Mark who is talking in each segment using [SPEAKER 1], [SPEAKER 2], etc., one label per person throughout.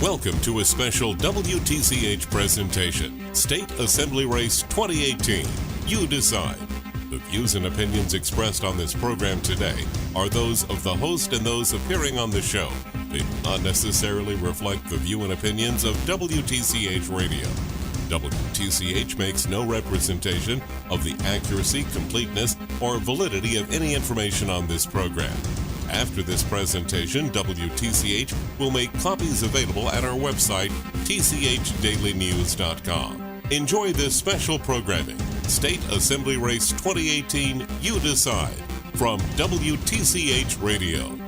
[SPEAKER 1] Welcome to a special WTCH presentation, State Assembly Race 2018. You decide. The views and opinions expressed on this program today are those of the host and those appearing on the show. They do not necessarily reflect the view and opinions of WTCH Radio. WTCH makes no representation of the accuracy, completeness, or validity of any information on this program. After this presentation, WTCH will make copies available at our website, tchdailynews.com. Enjoy this special programming, State Assembly Race 2018, You Decide, from WTCH Radio.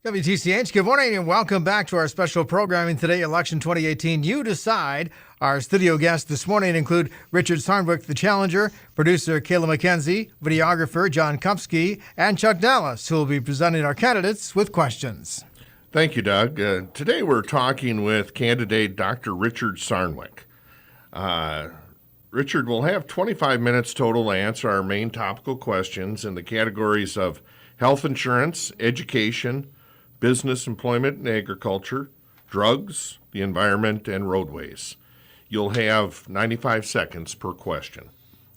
[SPEAKER 2] WTCH, good morning and welcome back to our special programming today, Election 2018, You Decide. Our studio guests this morning include Richard Sarnwick, the challenger, producer Kayla McKenzie, videographer John Kupski, and Chuck Dallas, who will be presenting our candidates with questions.
[SPEAKER 3] Thank you, Doug. Today we're talking with candidate Dr. Richard Sarnwick. Richard will have 25 minutes total to answer our main topical questions in the categories of health insurance, education, business, employment, and agriculture, drugs, the environment, and roadways. You'll have 95 seconds per question.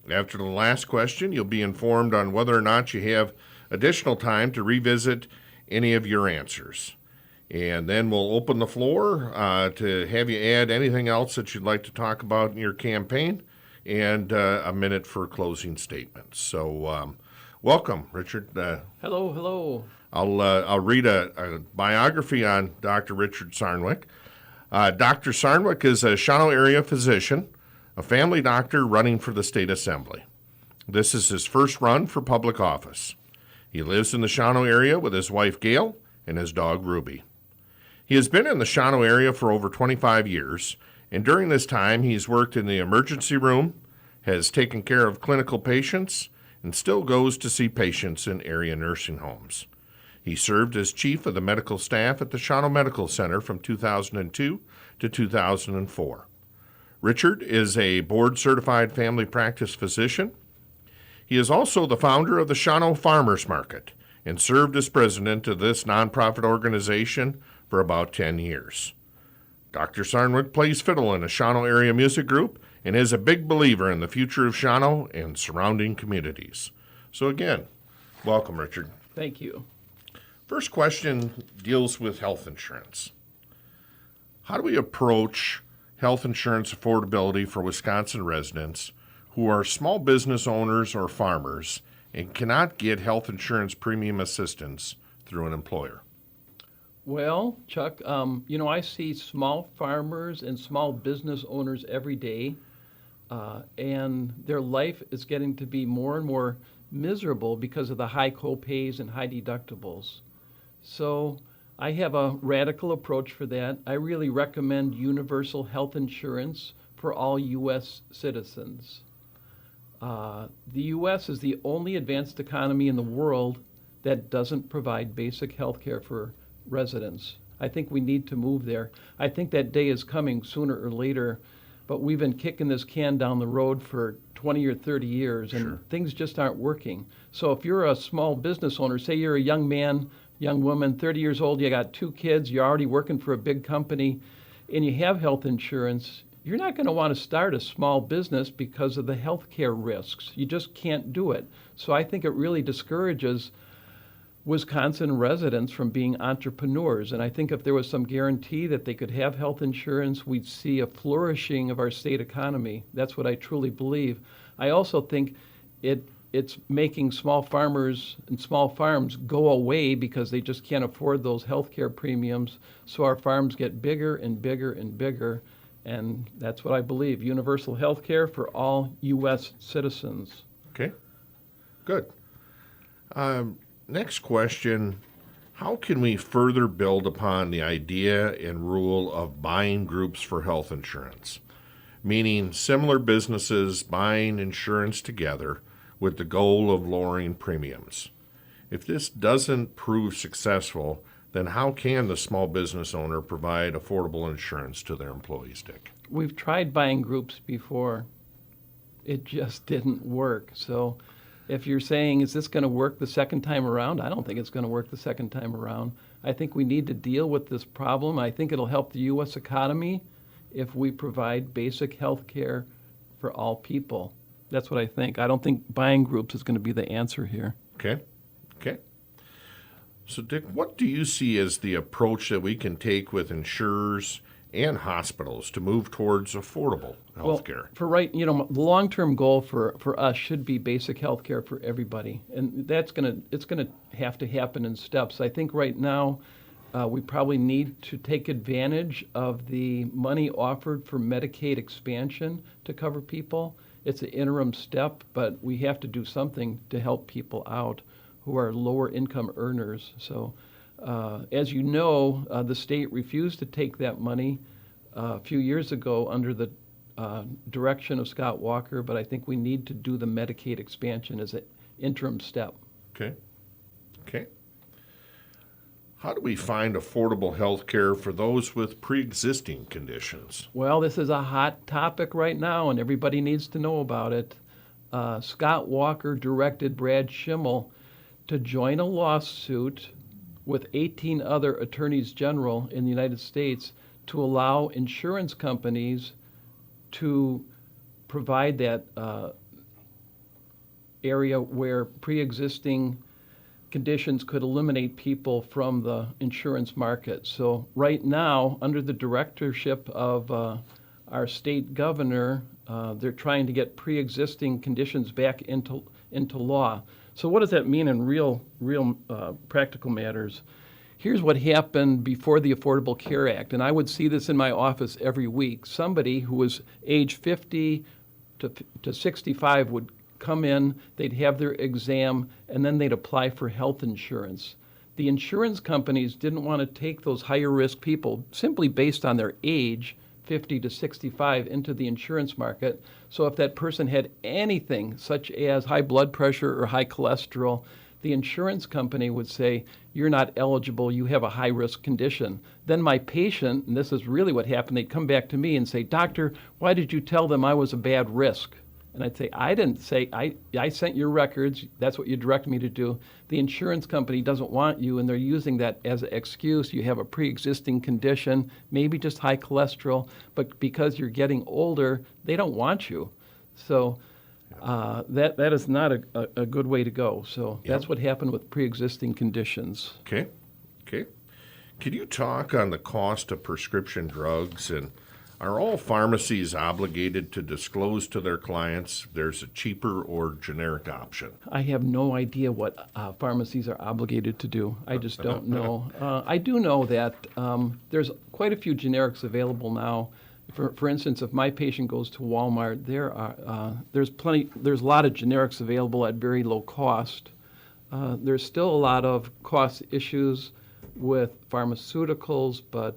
[SPEAKER 3] After the last question, you'll be informed on whether or not you have additional time to revisit any of your answers. And then we'll open the floor to have you add anything else that you'd like to talk about in your campaign, and a minute for closing statements. So welcome, Richard.
[SPEAKER 4] Hello.
[SPEAKER 3] I'll read a biography on Dr. Richard Sarnwick. Dr. Sarnwick is a Shawano area physician, a family doctor running for the state assembly. This is his first run for public office. He lives in the Shawano area with his wife Gail and his dog Ruby. He has been in the Shawano area for over 25 years, and during this time he's worked in the emergency room, has taken care of clinical patients, and still goes to see patients in area nursing homes. He served as chief of the medical staff at the Shawano Medical Center from 2002 to 2004. Richard is a board-certified family practice physician. He is also the founder of the Shawano Farmers Market and served as president of this nonprofit organization for about 10 years. Dr. Sarnwick plays fiddle in a Shawano area music group and is a big believer in the future of Shawano and surrounding communities. So again, welcome, Richard.
[SPEAKER 4] Thank you.
[SPEAKER 3] First question deals with health insurance. How do we approach health insurance affordability for Wisconsin residents who are small business owners or farmers and cannot get health insurance premium assistance through an employer?
[SPEAKER 4] Well, Chuck, I see small farmers and small business owners every day, and their life is getting to be more and more miserable because of the high co-pays and high deductibles. So I have a radical approach for that. I really recommend universal health insurance for all U.S. citizens. The U.S. is the only advanced economy in the world that doesn't provide basic health care for residents. I think we need to move there. I think that day is coming sooner or later, but we've been kicking this can down the road for 20 or 30 years, and
[SPEAKER 3] Sure.
[SPEAKER 4] Things just aren't working. So if you're a small business owner, say you're a young man, young woman, 30 years old, you got 2 kids, you're already working for a big company, and you have health insurance, you're not going to want to start a small business because of the health care risks. You just can't do it. So I think it really discourages Wisconsin residents from being entrepreneurs. And I think if there was some guarantee that they could have health insurance, we'd see a flourishing of our state economy. That's what I truly believe. I also think it's making small farmers and small farms go away because they just can't afford those health care premiums. So our farms get bigger and bigger and bigger. And that's what I believe, universal health care for all U.S. citizens.
[SPEAKER 3] Okay, good. Next question, how can we further build upon the idea and rule of buying groups for health insurance? Meaning similar businesses buying insurance together with the goal of lowering premiums. If this doesn't prove successful, then how can the small business owner provide affordable insurance to their employees, Dick?
[SPEAKER 4] We've tried buying groups before. It just didn't work. So If you're saying, is this going to work the second time around? I don't think it's going to work the second time around. I think we need to deal with this problem. I think it'll help the U.S. economy if we provide basic health care for all people. That's what I think. I don't think buying groups is going to be the answer here.
[SPEAKER 3] Okay. So, Dick, what do you see as the approach that we can take with insurers and hospitals to move towards affordable health care?
[SPEAKER 4] Well, the long-term goal for us should be basic health care for everybody. And it's going to have to happen in steps. I think right now we probably need to take advantage of the money offered for Medicaid expansion to cover people. It's an interim step, but we have to do something to help people out who are lower income earners. So as you know, the state refused to take that money a few years ago under the direction of Scott Walker, but I think we need to do the Medicaid expansion as an interim step.
[SPEAKER 3] Okay. How do we find affordable health care for those with pre-existing conditions?
[SPEAKER 4] Well, this is a hot topic right now, and everybody needs to know about it. Scott Walker directed Brad Schimmel to join a lawsuit with 18 other attorneys general in the United States to allow insurance companies to provide that area where pre-existing conditions could eliminate people from the insurance market. So right now, under the directorship of our state governor, they're trying to get pre-existing conditions back into law. So what does that mean in real practical matters? Here's what happened before the Affordable Care Act, and I would see this in my office every week. Somebody who was age 50 to 65 would come in, they'd have their exam, and then they'd apply for health insurance. The insurance companies didn't want to take those higher risk people simply based on their age, 50 to 65, into the insurance market. So if that person had anything such as high blood pressure or high cholesterol, the insurance company would say, you're not eligible, you have a high risk condition. Then my patient, and this is really what happened, they'd come back to me and say, doctor, why did you tell them I was a bad risk? And I'd say, I didn't say, I sent your records, that's what you directed me to do. The insurance company doesn't want you, and they're using that as an excuse. You have a pre-existing condition, maybe just high cholesterol, but because you're getting older, they don't want you. So that is not a good way to go. So that's what happened with pre-existing conditions.
[SPEAKER 3] Okay. Can you talk on the cost of prescription drugs, and are all pharmacies obligated to disclose to their clients if there's a cheaper or generic option?
[SPEAKER 4] I have no idea what pharmacies are obligated to do. I just don't know. I do know that there's quite a few generics available now. For instance, if my patient goes to Walmart, there's a lot of generics available at very low cost. There's still a lot of cost issues with pharmaceuticals, but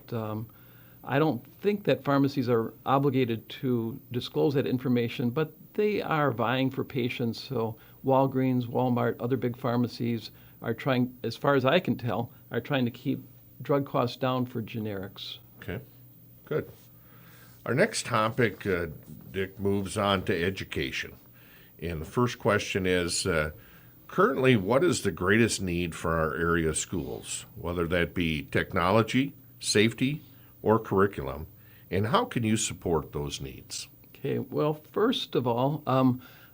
[SPEAKER 4] I don't think that pharmacies are obligated to disclose that information, but they are vying for patients. So Walgreens, Walmart, other big pharmacies are trying, as far as I can tell, are trying to keep drug costs down for generics.
[SPEAKER 3] Okay, good. Our next topic, Dick, moves on to education. And the first question is, currently, what is the greatest need for our area schools, whether that be technology, safety, or curriculum, and how can you support those needs?
[SPEAKER 4] Okay, well, first of all,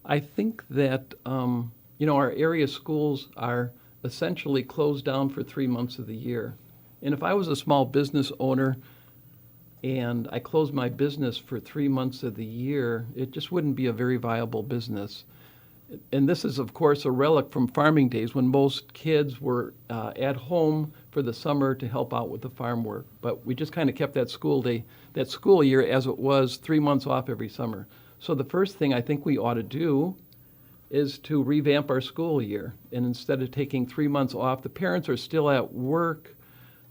[SPEAKER 4] I think that, our area schools are essentially closed down for 3 months of the year. And if I was a small business owner and I closed my business for 3 months of the year, it just wouldn't be a very viable business. And this is, of course, a relic from farming days when most kids were at home for the summer to help out with the farm work. But we just kind of kept that school year as it was, 3 months off every summer. So the first thing I think we ought to do is to revamp our school year. And instead of taking 3 months off, the parents are still at work.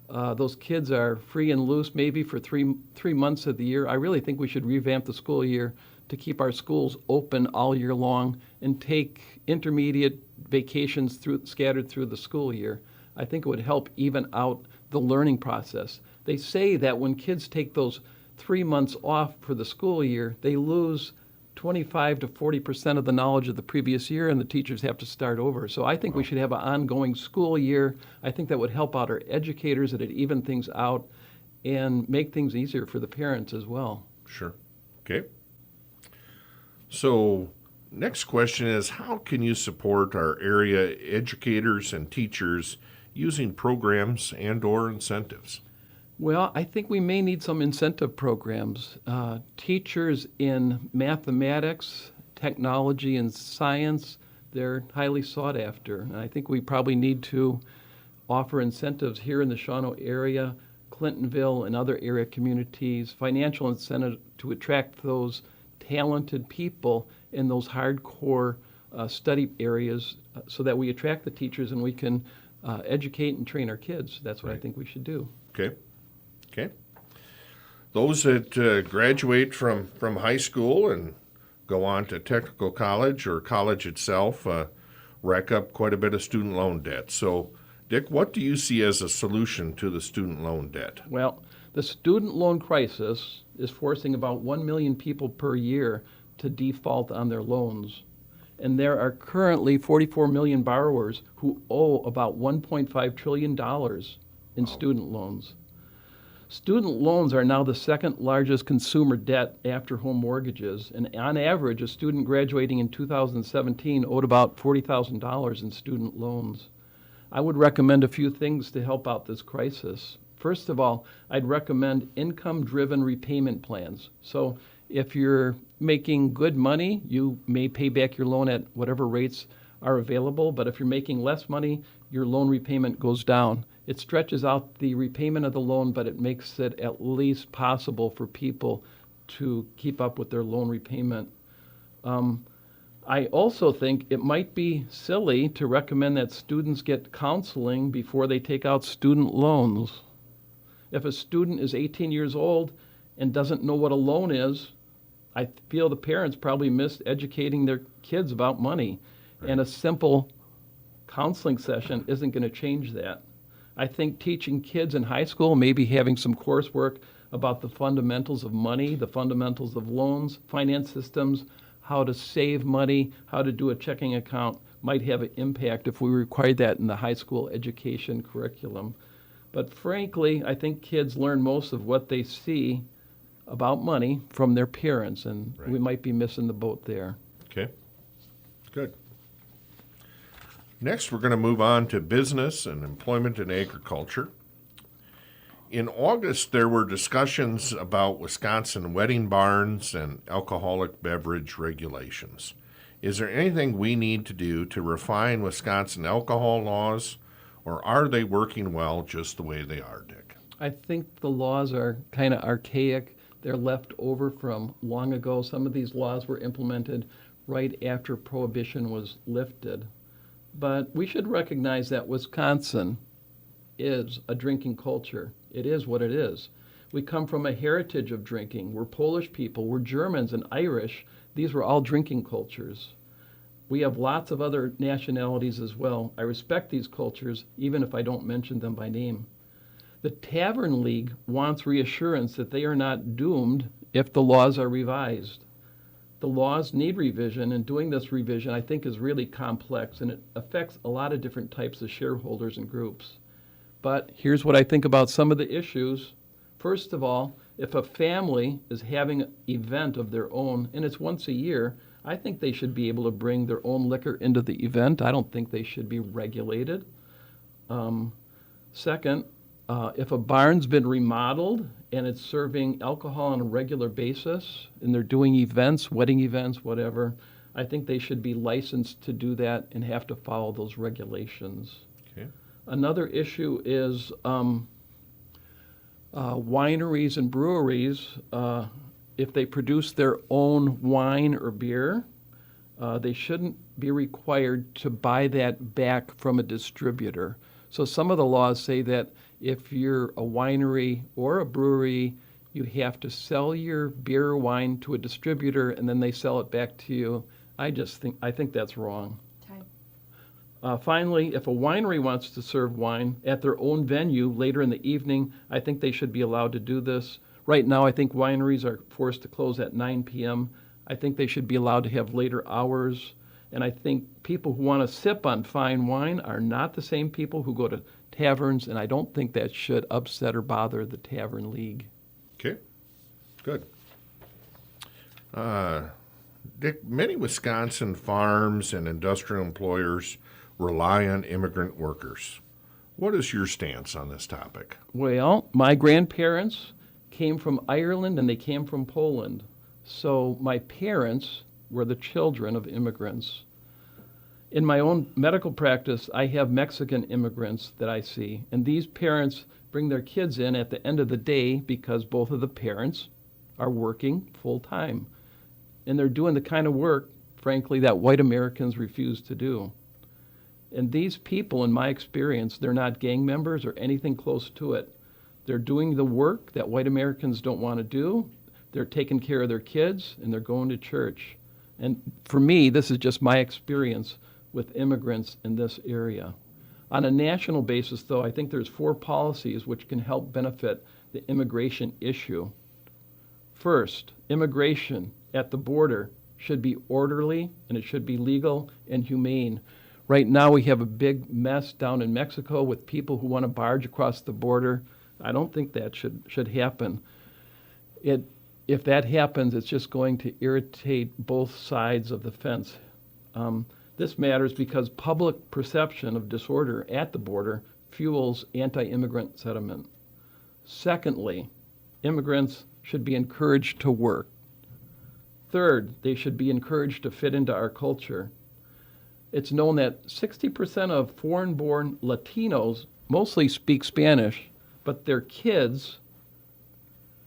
[SPEAKER 4] Those kids are free and loose maybe for three months of the year. I really think we should revamp the school year to keep our schools open all year long and take intermediate vacations scattered through the school year. I think it would help even out the learning process. They say that when kids take those 3 months off for the school year, they lose 25 to 40% of the knowledge of the previous year, and the teachers have to start over. So I think we should have an ongoing school year. I think that would help out our educators, it'd even things out and make things easier for the parents as well.
[SPEAKER 3] Sure. Okay. So next question is, how can you support our area educators and teachers using programs and/or incentives?
[SPEAKER 4] Well, I think we may need some incentive programs. Teachers in mathematics, technology, and science, they're highly sought after. And I think we probably need to offer incentives here in the Shawano area, Clintonville, and other area communities, financial incentive to attract those talented people in those hardcore study areas so that we attract the teachers and we can educate and train our kids. That's what I think we should do.
[SPEAKER 3] Okay. Okay. Those that graduate from high school and go on to technical college or college itself rack up quite a bit of student loan debt. So, Dick, what do you see as a solution to the student loan debt?
[SPEAKER 4] Well, the student loan crisis is forcing about 1 million people per year to default on their loans. And there are currently 44 million borrowers who owe about $1.5 trillion in student loans. Student loans are now the second largest consumer debt after home mortgages, and on average, a student graduating in 2017 owed about $40,000 in student loans. I would recommend a few things to help out this crisis. First of all, I'd recommend income-driven repayment plans. So if you're making good money, you may pay back your loan at whatever rates are available, but if you're making less money, your loan repayment goes down. It stretches out the repayment of the loan, but it makes it at least possible for people to keep up with their loan repayment. I also think it might be silly to recommend that students get counseling before they take out student loans. If a student is 18 years old and doesn't know what a loan is, I feel the parents probably missed educating their kids about money. Right. And a simple counseling session isn't going to change that. I think teaching kids in high school, maybe having some coursework about the fundamentals of money, the fundamentals of loans, finance systems, how to save money, how to do a checking account, might have an impact if we required that in the high school education curriculum. But frankly, I think kids learn most of what they see about money from their parents, and we might be missing the boat there.
[SPEAKER 3] Okay, good. Next, we're going to move on to business and employment and agriculture. In August, there were discussions about Wisconsin wedding barns and alcoholic beverage regulations. Is there anything we need to do to refine Wisconsin alcohol laws, or are they working well just the way they are, Dick?
[SPEAKER 4] I think the laws are kind of archaic. They're left over from long ago. Some of these laws were implemented right after Prohibition was lifted. But we should recognize that Wisconsin is a drinking culture. It is what it is. We come from a heritage of drinking. We're Polish people, we're Germans and Irish. These were all drinking cultures. We have lots of other nationalities as well. I respect these cultures, even if I don't mention them by name. The Tavern League wants reassurance that they are not doomed if the laws are revised. The laws need revision, and doing this revision, I think, is really complex, and it affects a lot of different types of shareholders and groups. But here's what I think about some of the issues. First of all, if a family is having an event of their own, and it's once a year, I think they should be able to bring their own liquor into the event. I don't think they should be regulated. Second, if a barn's been remodeled and it's serving alcohol on a regular basis, and they're doing events, wedding events, whatever, I think they should be licensed to do that and have to follow those regulations.
[SPEAKER 3] Okay.
[SPEAKER 4] Another issue is wineries and breweries. If they produce their own wine or beer, they shouldn't be required to buy that back from a distributor. So some of the laws say that if you're a winery or a brewery, you have to sell your beer or wine to a distributor and then they sell it back to you. I think that's wrong. Okay. Finally, if a winery wants to serve wine at their own venue later in the evening, I think they should be allowed to do this. Right now, I think wineries are forced to close at 9 p.m. I think they should be allowed to have later hours. And I think people who want to sip on fine wine are not the same people who go to taverns, and I don't think that should upset or bother the Tavern League.
[SPEAKER 3] Okay, good. Dick, many Wisconsin farms and industrial employers rely on immigrant workers. What is your stance on this topic?
[SPEAKER 4] Well, my grandparents came from Ireland and they came from Poland. So my parents were the children of immigrants. In my own medical practice, I have Mexican immigrants that I see, and these parents bring their kids in at the end of the day because both of the parents are working full time. And they're doing the kind of work, frankly, that white Americans refuse to do. And these people, in my experience, they're not gang members or anything close to it. They're doing the work that white Americans don't want to do. They're taking care of their kids, and they're going to church. And for me, this is just my experience with immigrants in this area. On a national basis, though, I think there's 4 policies which can help benefit the immigration issue. First, immigration at the border should be orderly, and it should be legal and humane. Right now, we have a big mess down in Mexico with people who want to barge across the border. I don't think that should happen. If that happens, it's just going to irritate both sides of the fence. This matters because public perception of disorder at the border fuels anti-immigrant sentiment. Secondly, immigrants should be encouraged to work. Third, they should be encouraged to fit into our culture. It's known that 60% of foreign-born Latinos mostly speak Spanish, but their kids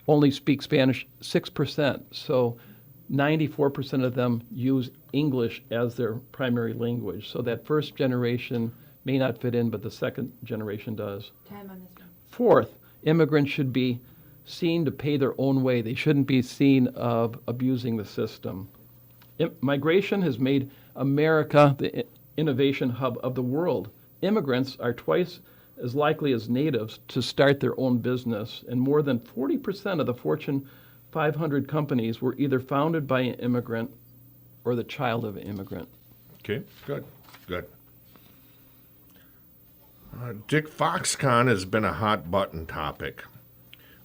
[SPEAKER 4] only speak Spanish 6%. So 94% of them use English as their primary language. So that first generation may not fit in, but the second generation does.
[SPEAKER 5] Time on this one.
[SPEAKER 4] Fourth, immigrants should be seen to pay their own way. They shouldn't be seen of abusing the system. Migration has made America the innovation hub of the world. Immigrants are twice as likely as natives to start their own business, and more than 40% of the Fortune 500 companies were either founded by an immigrant or the child of an immigrant.
[SPEAKER 3] Okay, good. Dick, Foxconn has been a hot button topic.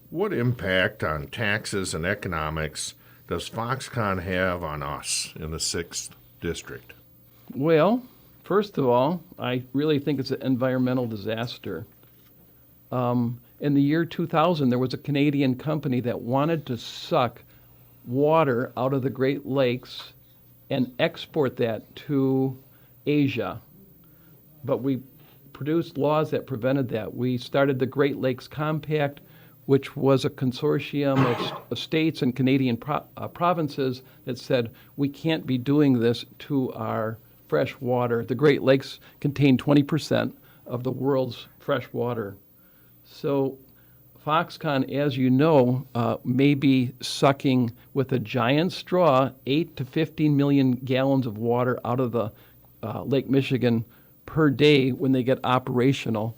[SPEAKER 3] What impact on taxes and economics does Foxconn have on us in the 6th District?
[SPEAKER 4] Well, first of all, I really think it's an environmental disaster. In the year 2000, there was a Canadian company that wanted to suck water out of the Great Lakes and export that to Asia. But we produced laws that prevented that. We started the Great Lakes Compact, which was a consortium of states and Canadian provinces that said, we can't be doing this to our fresh water. The Great Lakes contain 20% of the world's fresh water. So Foxconn, as you know, may be sucking with a giant straw 8 to 15 million gallons of water out of the Lake Michigan per day when they get operational.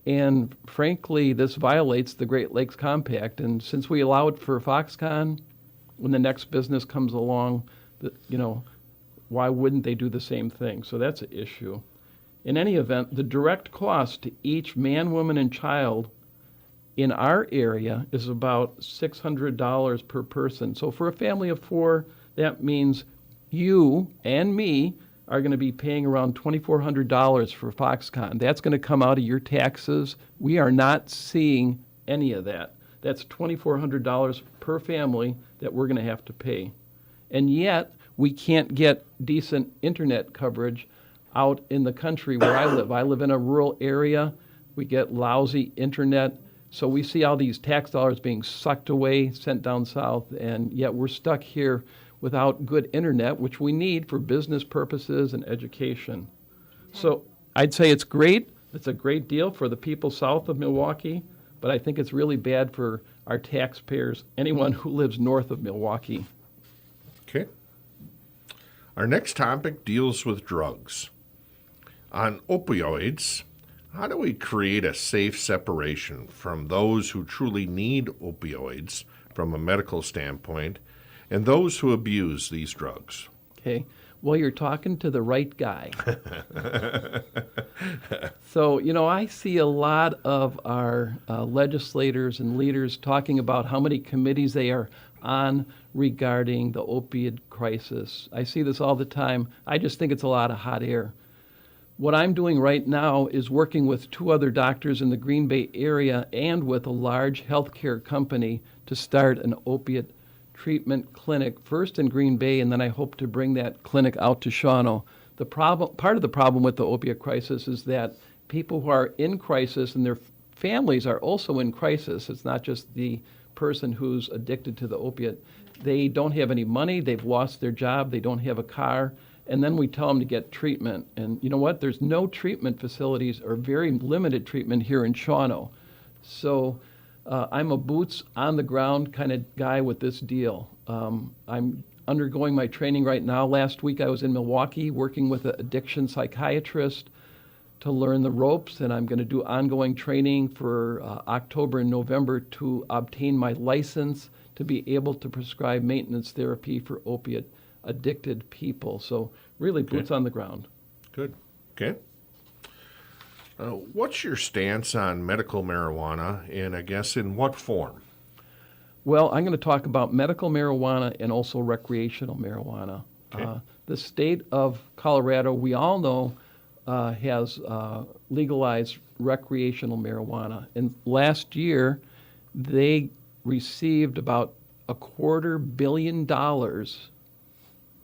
[SPEAKER 4] And frankly, this violates the Great Lakes Compact. And since we allow it for Foxconn, when the next business comes along, why wouldn't they do the same thing? So that's an issue. In any event, the direct cost to each man, woman, and child in our area is about $600 per person. So for a family of 4, that means you and me are going to be paying around $2,400 for Foxconn. That's going to come out of your taxes. We are not seeing any of that. That's $2,400 per family that we're going to have to pay. And yet, we can't get decent internet coverage out in the country where I live. I live in a rural area. We get lousy internet. So we see all these tax dollars being sucked away, sent down south, and yet we're stuck here without good internet, which we need for business purposes and education. So I'd say it's great. It's a great deal for the people south of Milwaukee, but I think it's really bad for our taxpayers, anyone who lives north of Milwaukee.
[SPEAKER 3] Okay. Our next topic deals with drugs. On opioids, how do we create a safe separation from those who truly need opioids from a medical standpoint and those who abuse these drugs.
[SPEAKER 4] Okay. Well, you're talking to the right guy. So, I see a lot of our legislators and leaders talking about how many committees they are on regarding the opioid crisis. I see this all the time. I just think it's a lot of hot air. What I'm doing right now is working with 2 other doctors in the Green Bay area and with a large healthcare company to start an opiate treatment clinic, first in Green Bay, and then I hope to bring that clinic out to Shawano. Part of the problem with the opiate crisis is that people who are in crisis and their families are also in crisis. It's not just the person who's addicted to the opiate. They don't have any money, they've lost their job, they don't have a car, and then we tell them to get treatment. And you know what? There's no treatment facilities or very limited treatment here in Shawano. So I'm a boots on the ground kind of guy with this deal. I'm undergoing my training right now. Last week I was in Milwaukee working with an addiction psychiatrist to learn the ropes, and I'm going to do ongoing training for October and November to obtain my license to be able to prescribe maintenance therapy for opiate addicted people. So really boots on the ground.
[SPEAKER 3] Good. Okay. What's your stance on medical marijuana, and I guess in what form?
[SPEAKER 4] Well, I'm going to talk about medical marijuana and also recreational marijuana.
[SPEAKER 3] Okay.
[SPEAKER 4] The state of Colorado, we all know, has legalized recreational marijuana. And last year, they received about $250 million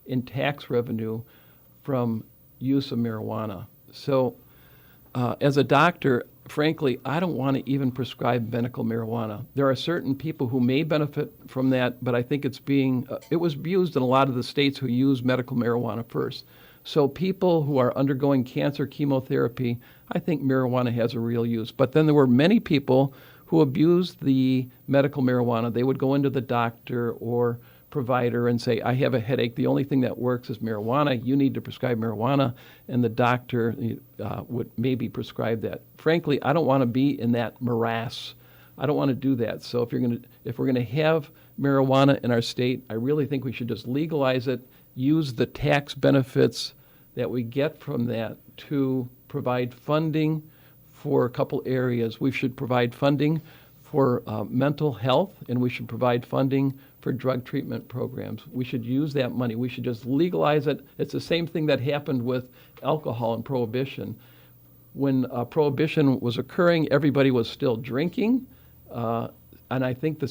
[SPEAKER 4] in tax revenue from use of marijuana. So as a doctor, frankly, I don't want to even prescribe medical marijuana. There are certain people who may benefit from that, but I think it was abused in a lot of the states who use medical marijuana first. So people who are undergoing cancer chemotherapy, I think marijuana has a real use. But then there were many people who abused the medical marijuana. They would go into the doctor or provider and say, I have a headache. The only thing that works is marijuana. You need to prescribe marijuana. And the doctor would maybe prescribe that. Frankly, I don't want to be in that morass. I don't want to do that. So if we're going to have marijuana in our state, I really think we should just legalize it, use the tax benefits that we get from that to provide funding for a couple areas. We should provide funding for mental health, and we should provide funding for drug treatment programs. We should use that money. We should just legalize it. It's the same thing that happened with alcohol and Prohibition. When Prohibition was occurring, everybody was still drinking, and I think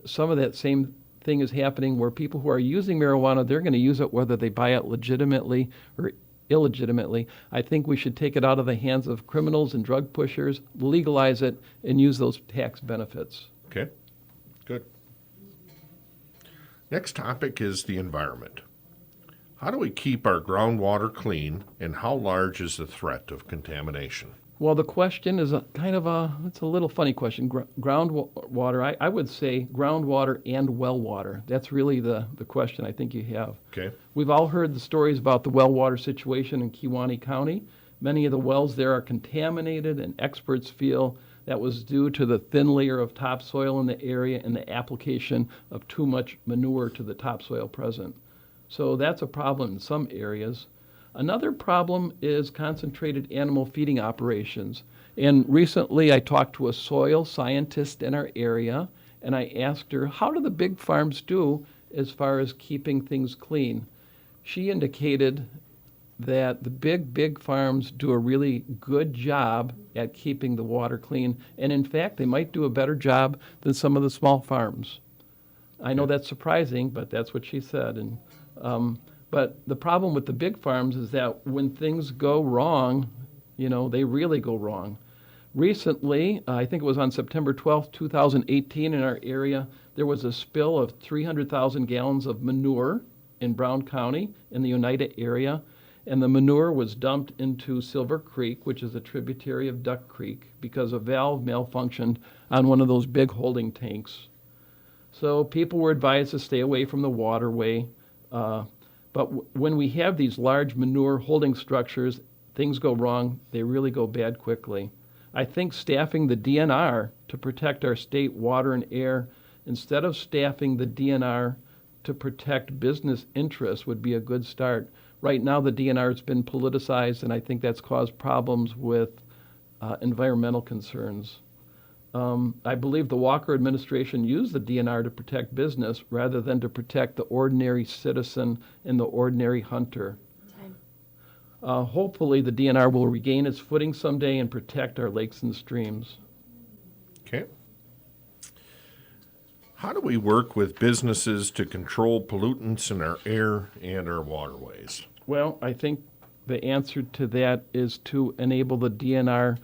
[SPEAKER 4] some of that same thing is happening where people who are using marijuana, they're going to use it whether they buy it legitimately or illegitimately. I think we should take it out of the hands of criminals and drug pushers, legalize it, and use those tax benefits.
[SPEAKER 3] Okay, good. Next topic is the environment. How do we keep our groundwater clean, and how large is the threat of contamination?
[SPEAKER 4] Well, the question is it's a little funny question. Groundwater, I would say groundwater and well water. That's really the question I think you have.
[SPEAKER 3] Okay.
[SPEAKER 4] We've all heard the stories about the well water situation in Kewaunee County. Many of the wells there are contaminated, and experts feel that was due to the thin layer of topsoil in the area and the application of too much manure to the topsoil present. So that's a problem in some areas. Another problem is concentrated animal feeding operations. And recently I talked to a soil scientist in our area, and I asked her, how do the big farms do as far as keeping things clean? She indicated that the big farms do a really good job at keeping the water clean. And in fact, they might do a better job than some of the small farms. I know that's surprising, but that's what she said. And but the problem with the big farms is that when things go wrong, they really go wrong. Recently, I think it was on September 12th, 2018, in our area, there was a spill of 300,000 gallons of manure in Brown County in the Oneida area, and the manure was dumped into Silver Creek, which is a tributary of Duck Creek, because a valve malfunctioned on one of those big holding tanks. So people were advised to stay away from the waterway. But when we have these large manure holding structures, things go wrong. They really go bad quickly. I think staffing the DNR to protect our state water and air, instead of staffing the DNR to protect business interests would be a good start. Right now, the DNR has been politicized, and I think that's caused problems with environmental concerns. I believe the Walker administration used the DNR to protect business rather than to protect the ordinary citizen and the ordinary hunter. Hopefully, the DNR will regain its footing someday and protect our lakes and streams.
[SPEAKER 3] Okay. How do we work with businesses to control pollutants in our air and our waterways?
[SPEAKER 4] Well, I think the answer to that is to enable the DNR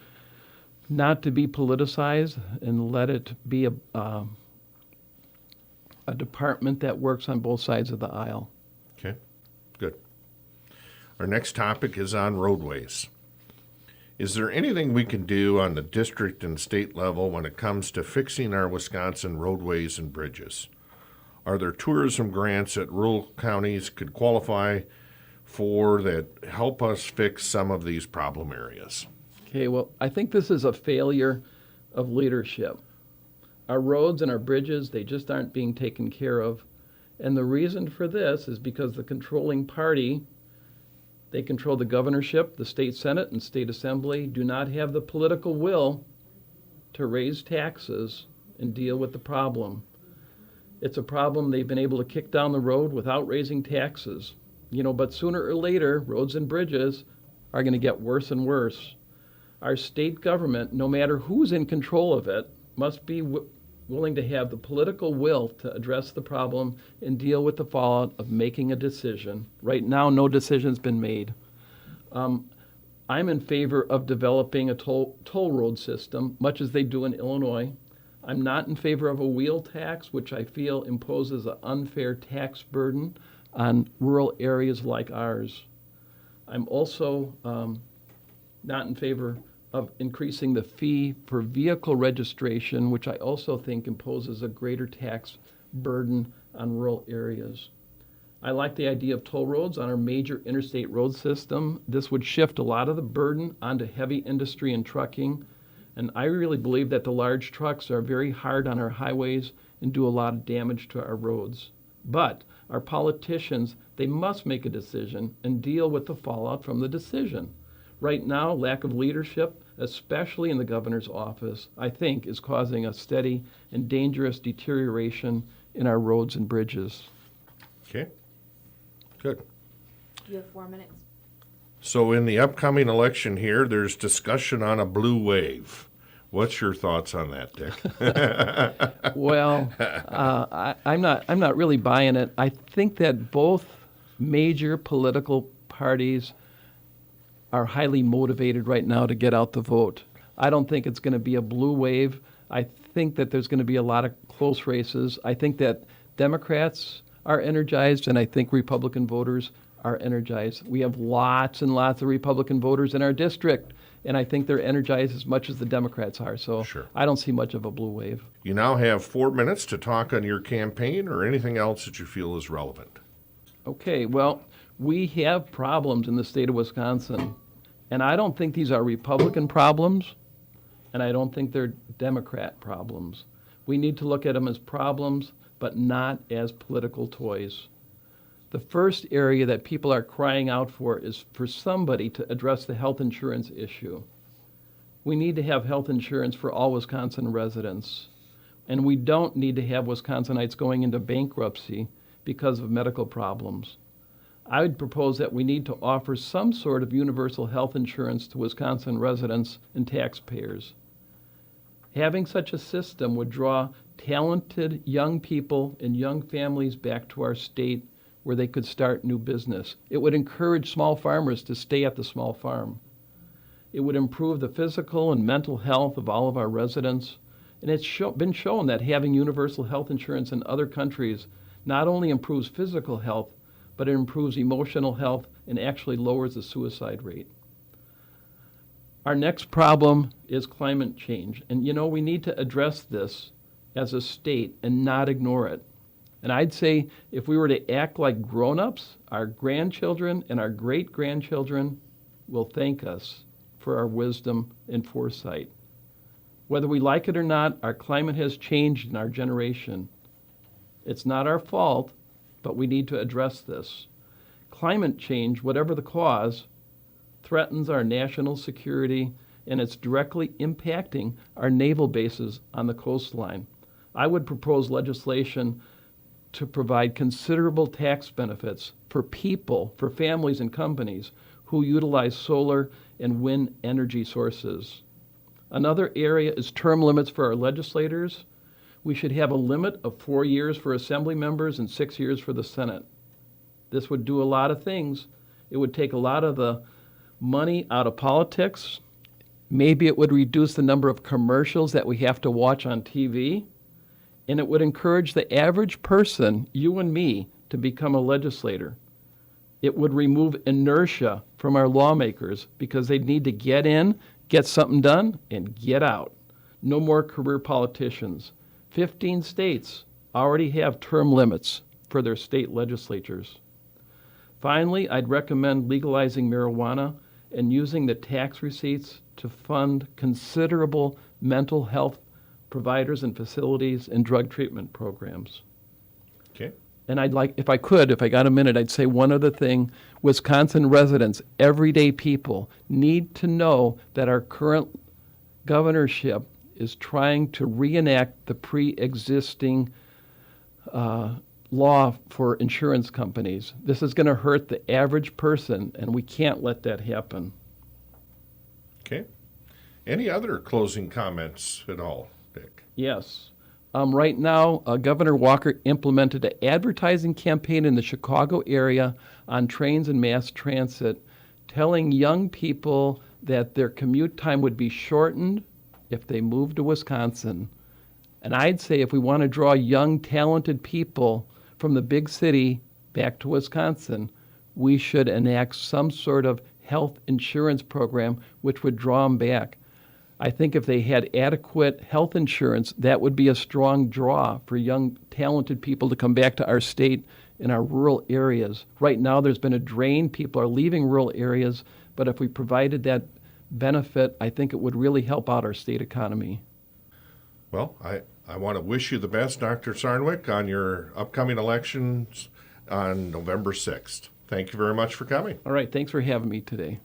[SPEAKER 4] not to be politicized and let it be a department that works on both sides of the aisle.
[SPEAKER 3] Okay, good. Our next topic is on roadways. Is there anything we can do on the district and state level when it comes to fixing our Wisconsin roadways and bridges? Are there tourism grants that rural counties could qualify for that help us fix some of these problem areas?
[SPEAKER 4] Okay, well, I think this is a failure of leadership. Our roads and our bridges, they just aren't being taken care of. And the reason for this is because the controlling party, they control the governorship, the state senate, and state assembly, do not have the political will to raise taxes and deal with the problem. It's a problem they've been able to kick down the road without raising taxes. But sooner or later, roads and bridges are going to get worse and worse. Our state government, no matter who's in control of it, must be willing to have the political will to address the problem and deal with the fallout of making a decision. Right now, no decision's been made. I'm in favor of developing a toll road system, much as they do in Illinois. I'm not in favor of a wheel tax, which I feel imposes an unfair tax burden on rural areas like ours. I'm also not in favor of increasing the fee for vehicle registration, which I also think imposes a greater tax burden on rural areas. I like the idea of toll roads on our major interstate road system. This would shift a lot of the burden onto heavy industry and trucking, and I really believe that the large trucks are very hard on our highways and do a lot of damage to our roads. But our politicians, they must make a decision and deal with the fallout from the decision. Right now, lack of leadership, especially in the governor's office, I think is causing a steady and dangerous deterioration in our roads and bridges.
[SPEAKER 3] Okay, good.
[SPEAKER 5] You have 4 minutes.
[SPEAKER 3] So in the upcoming election here, there's discussion on a blue wave. What's your thoughts on that, Dick?
[SPEAKER 4] Well, I'm not really buying it. I think that both major political parties are highly motivated right now to get out the vote. I don't think it's going to be a blue wave. I think that there's going to be a lot of close races. I think that Democrats are energized, and I think Republican voters are energized. We have lots and lots of Republican voters in our district, and I think they're energized as much as the Democrats are. So
[SPEAKER 3] Sure.
[SPEAKER 4] I don't see much of a blue wave.
[SPEAKER 3] You now have 4 minutes to talk on your campaign or anything else that you feel is relevant.
[SPEAKER 4] Okay, well, we have problems in the state of Wisconsin, and I don't think these are Republican problems, and I don't think they're Democrat problems. We need to look at them as problems, but not as political toys. The first area that people are crying out for is for somebody to address the health insurance issue. We need to have health insurance for all Wisconsin residents, and we don't need to have Wisconsinites going into bankruptcy because of medical problems. I would propose that we need to offer some sort of universal health insurance to Wisconsin residents and taxpayers. Having such a system would draw talented young people and young families back to our state where they could start new business. It would encourage small farmers to stay at the small farm. It would improve the physical and mental health of all of our residents. And it's been shown that having universal health insurance in other countries not only improves physical health, but it improves emotional health and actually lowers the suicide rate. Our next problem is climate change. And we need to address this as a state and not ignore it. And I'd say if we were to act like grown-ups, our grandchildren and our great-grandchildren will thank us for our wisdom and foresight. Whether we like it or not, our climate has changed in our generation. It's not our fault, but we need to address this. Climate change, whatever the cause, threatens our national security, and it's directly impacting our naval bases on the coastline. I would propose legislation to provide considerable tax benefits for people, for families and companies who utilize solar and wind energy sources. Another area is term limits for our legislators. We should have a limit of 4 years for assembly members and 6 years for the Senate. This would do a lot of things. It would take a lot of the money out of politics. Maybe it would reduce the number of commercials that we have to watch on TV. And it would encourage the average person, you and me, to become a legislator. It would remove inertia from our lawmakers because they'd need to get in, get something done, and get out. No more career politicians. 15 states already have term limits for their state legislatures. Finally, I'd recommend legalizing marijuana and using the tax receipts to fund considerable mental health providers and facilities and drug treatment programs.
[SPEAKER 3] Okay.
[SPEAKER 4] And I'd like, if I got a minute, I'd say one other thing. Wisconsin residents, everyday people, need to know that our current governorship is trying to reenact the pre-existing law for insurance companies. This is going to hurt the average person, and we can't let that happen.
[SPEAKER 3] Okay. Any other closing comments at all, Dick?
[SPEAKER 4] Yes. Right now, Governor Walker implemented an advertising campaign in the Chicago area on trains and mass transit, telling young people that their commute time would be shortened if they moved to Wisconsin. And I'd say if we want to draw young, talented people from the big city back to Wisconsin, we should enact some sort of health insurance program which would draw them back. I think if they had adequate health insurance, that would be a strong draw for young, talented people to come back to our state in our rural areas. Right now, there's been a drain. People are leaving rural areas, but if we provided that benefit, I think it would really help out our state economy.
[SPEAKER 3] Well, I want to wish you the best, Dr. Sarnwick, on your upcoming elections on November 6th. Thank you very much for coming.
[SPEAKER 4] All right, thanks for having me today.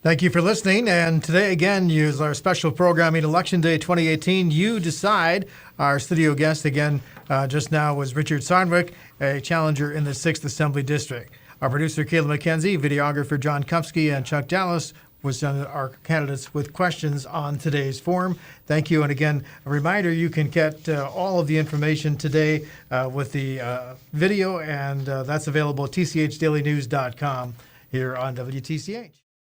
[SPEAKER 2] Thank you for listening. And today, again, is our special programming, Election Day 2018. You decide. Our studio guest, again, just now was Richard Sarnwick, a challenger in the 6th Assembly District. Our producer, Kayla McKenzie, videographer John Kupsky, and Chuck Dallas was our candidates with questions on today's forum. Thank you. And again, a reminder, you can get all of the information today with the video, and that's available at tchdailynews.com here on WTCH.